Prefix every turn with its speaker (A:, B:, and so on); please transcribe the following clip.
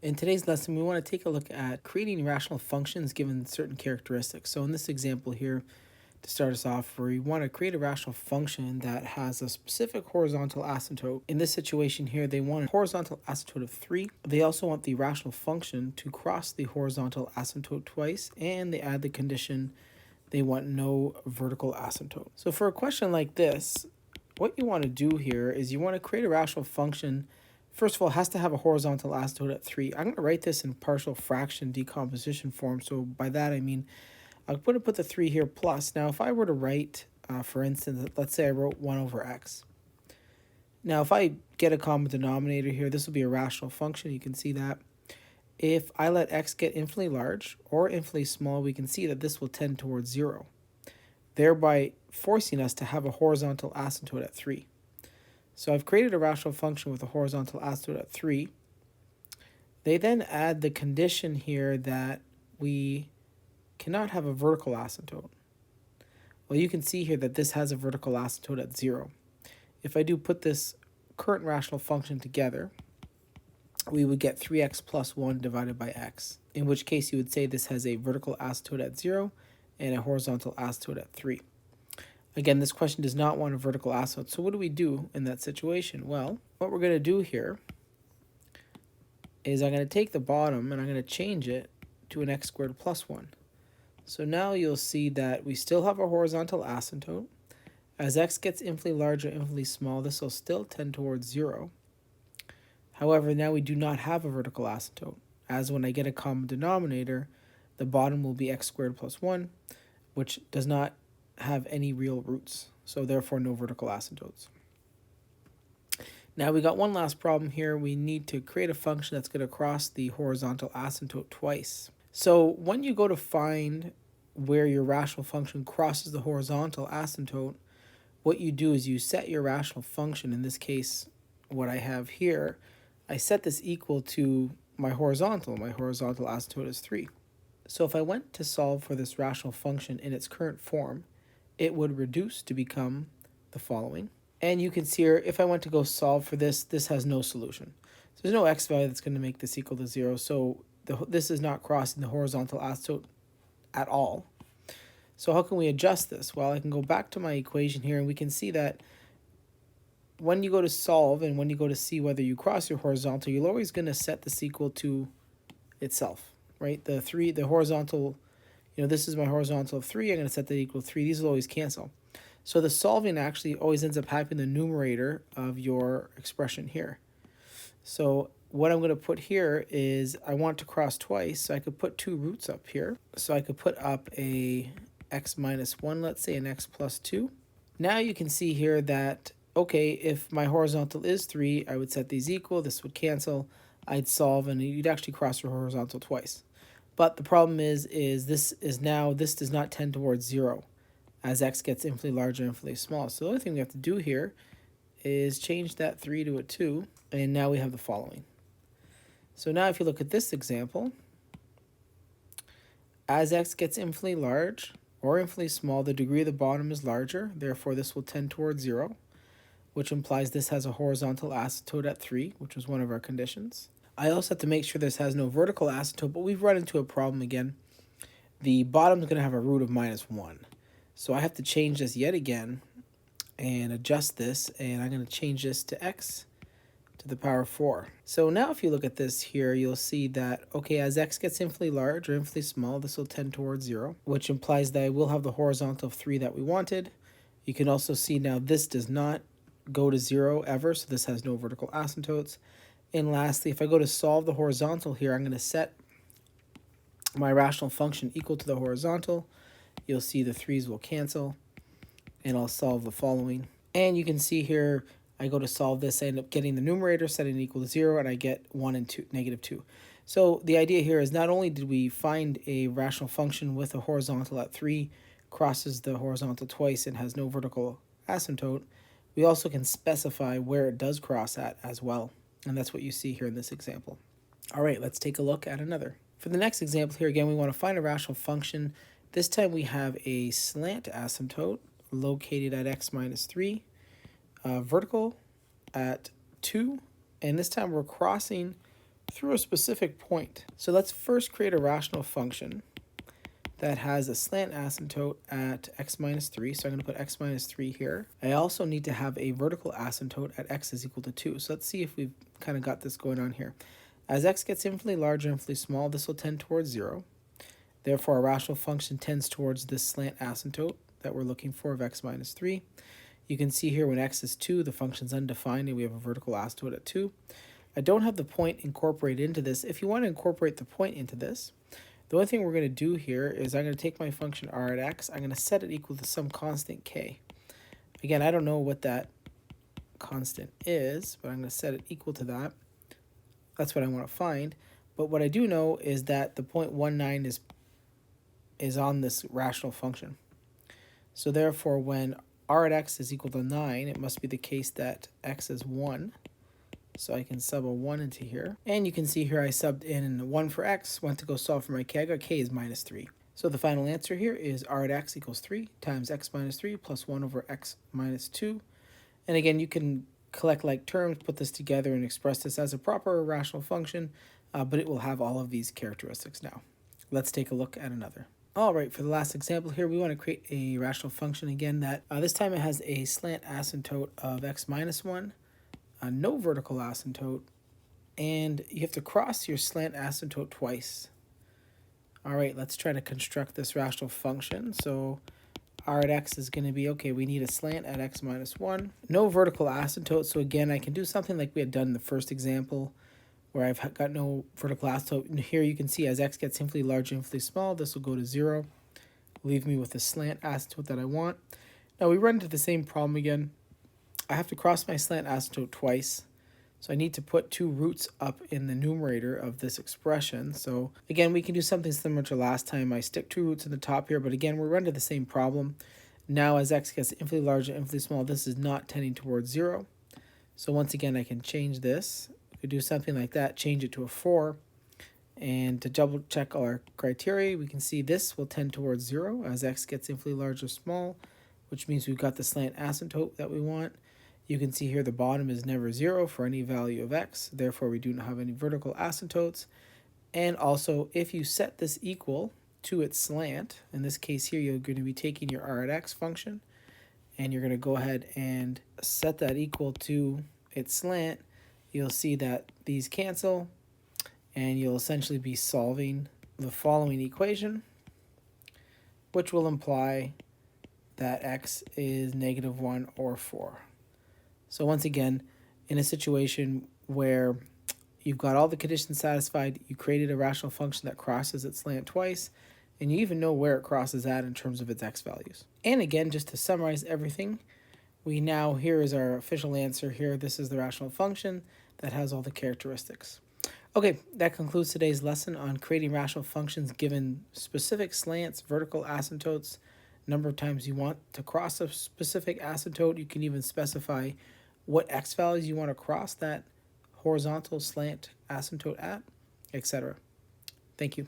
A: In today's lesson, we want to take a look at creating rational functions given certain characteristics. So in this example here, to start us off, we want to create a rational function that has a specific horizontal asymptote. In this situation here, they want a horizontal asymptote of 3. They also want the rational function to cross the horizontal asymptote twice, and they add the condition they want no vertical asymptote. So for a question like this, what you want to do here is you want to create a rational function. First of all, it has to have a horizontal asymptote at 3. I'm going to write this in partial fraction decomposition form. So by that I mean I'm going to put the 3 here plus. Now if I were to write, for instance, let's say I wrote 1 over x. Now if I get a common denominator here, this will be a rational function. You can see that. If I let x get infinitely large or infinitely small, we can see that this will tend towards 0, thereby forcing us to have a horizontal asymptote at 3. So I've created a rational function with a horizontal asymptote at 3. They then add the condition here that we cannot have a vertical asymptote. Well, you can see here that this has a vertical asymptote at 0. If I do put this current rational function together, we would get 3x plus 1 divided by x, in which case you would say this has a vertical asymptote at 0 and a horizontal asymptote at 3. Again, this question does not want a vertical asymptote, so what do we do in that situation? Well, what we're going to do here is I'm going to take the bottom and I'm going to change it to an x squared plus 1. So now you'll see that we still have a horizontal asymptote. As x gets infinitely large or infinitely small, this will still tend towards 0. However, now we do not have a vertical asymptote, as when I get a common denominator, the bottom will be x squared plus 1, which does not have any real roots, so therefore no vertical asymptotes. Now we got one last problem here. We need to create a function that's going to cross the horizontal asymptote twice. So when you go to find where your rational function crosses the horizontal asymptote, what you do is you set your rational function. In this case, what I have here, I set this equal to my horizontal. My horizontal asymptote is 3. So if I went to solve for this rational function in its current form, it would reduce to become the following. And you can see here, if I went to go solve for this, this has no solution. So there's no x value that's going to make this equal to 0. So this is not crossing the horizontal asymptote at all. So how can we adjust this? Well, I can go back to my equation here, and we can see that when you go to solve and when you go to see whether you cross your horizontal, you're always going to set this equal to itself, right? The horizontal, this is my horizontal of 3. I'm going to set that equal to 3. These will always cancel. So the solving actually always ends up having the numerator of your expression here. So what I'm going to put here is I want to cross twice, so I could put 2 roots up here. So I could put up a x minus 1, let's say, an x plus 2. Now you can see here that, okay, if my horizontal is 3, I would set these equal. This would cancel. I'd solve, and you'd actually cross your horizontal twice. But the problem is this does not tend towards 0 as x gets infinitely larger, infinitely small. So the only thing we have to do here is change that 3 to a 2, and now we have the following. So now if you look at this example, as x gets infinitely large or infinitely small, the degree of the bottom is larger, therefore this will tend towards 0, which implies this has a horizontal asymptote at 3, which was one of our conditions. I also have to make sure this has no vertical asymptote, but we've run into a problem again. The bottom is going to have a root of minus 1. So I have to change this yet again and adjust this, and I'm going to change this to x to the power 4. So now if you look at this here, you'll see that, okay, as x gets infinitely large or infinitely small, this will tend towards 0, which implies that I will have the horizontal of 3 that we wanted. You can also see now this does not go to 0 ever, so this has no vertical asymptotes. And lastly, if I go to solve the horizontal here, I'm going to set my rational function equal to the horizontal. You'll see the 3's will cancel, and I'll solve the following. And you can see here, I go to solve this, I end up getting the numerator, setting it equal to 0, and I get 1 and 2, negative 2. So the idea here is not only did we find a rational function with a horizontal at 3, crosses the horizontal twice and has no vertical asymptote, we also can specify where it does cross at as well. And that's what you see here in this example. All right, let's take a look at another. For the next example here, again, we want to find a rational function. This time we have a slant asymptote located at x minus 3, vertical at 2, and this time we're crossing through a specific point. So let's first create a rational function that has a slant asymptote at x minus 3. So I'm going to put x minus 3 here. I also need to have a vertical asymptote at x is equal to 2. So let's see if we've kind of got this going on here. As x gets infinitely large or infinitely small, this will tend towards 0. Therefore, our rational function tends towards this slant asymptote that we're looking for of x minus 3. You can see here when x is 2, the function's undefined, and we have a vertical asymptote at 2. I don't have the point incorporated into this. If you want to incorporate the point into this, the only thing we're going to do here is I'm going to take my function r at x. I'm going to set it equal to some constant k. Again, I don't know what that constant is, but I'm going to set it equal to that. That's what I want to find. But what I do know is that the 0.19 is on this rational function. So therefore, when r at x is equal to 9, it must be the case that x is 1. So I can sub a 1 into here. And you can see here I subbed in 1 for x, went to go solve for my k. I got k is minus 3. So the final answer here is r at x equals 3 times x minus 3 plus 1 over x minus 2. And again, you can collect like terms, put this together, and express this as a proper rational function, but it will have all of these characteristics now. Let's take a look at another. All right, for the last example here, we want to create a rational function again that this time it has a slant asymptote of x minus 1, no vertical asymptote, and you have to cross your slant asymptote twice. All right, let's try to construct this rational function. So r at x is going to be, okay, we need a slant at x minus 1. No vertical asymptote, so again, I can do something like we had done in the first example where I've got no vertical asymptote. And here you can see as x gets infinitely large and infinitely small, this will go to 0. Leave me with the slant asymptote that I want. Now we run into the same problem again. I have to cross my slant asymptote twice. So I need to put 2 roots up in the numerator of this expression. So again, we can do something similar to last time. I stick 2 roots in the top here, but again, we're running into the same problem. Now as x gets infinitely large and infinitely small, this is not tending towards 0. So once again, I can change this. We could do something like that, change it to a 4. And to double check all our criteria, we can see this will tend towards 0 as x gets infinitely large or small, which means we've got the slant asymptote that we want. You can see here the bottom is never 0 for any value of x. Therefore, we do not have any vertical asymptotes. And also, if you set this equal to its slant, in this case here, you're going to be taking your r at x function, and you're going to go ahead and set that equal to its slant. You'll see that these cancel, and you'll essentially be solving the following equation, which will imply that x is -1 or 4. So once again, in a situation where you've got all the conditions satisfied, you created a rational function that crosses its slant twice, and you even know where it crosses at in terms of its x values. And again, just to summarize everything, here is our official answer here. This is the rational function that has all the characteristics. Okay, that concludes today's lesson on creating rational functions given specific slants, vertical asymptotes, number of times you want to cross a specific asymptote. You can even specify what x values you want to cross that horizontal slant asymptote at, etc. Thank you.